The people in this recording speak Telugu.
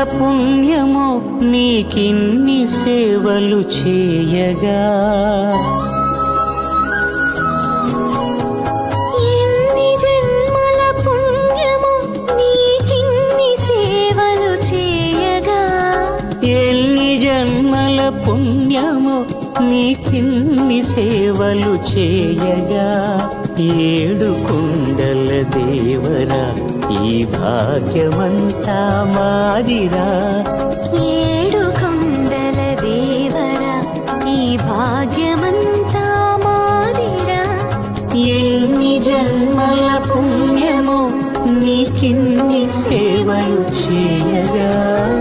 పుణ్యమో నీకిన్ని సేవలు చేయగా. ఎన్ని జన్మల పుణ్యమో నీకిన్ని సేవలు చేయగా. ఎన్ని జన్మల పుణ్యమో నీకిన్ని సేవలు చేయగా. ఏడు కొండల దేవరా ఈ భాగ్యమంతా మాదిరా. ఏడు కొండల దేవరా ఈ భాగ్యమంతా మాదిరా. ఎన్ని జన్మల పుణ్యమో నీకిన్ని సేవలు చేయగా.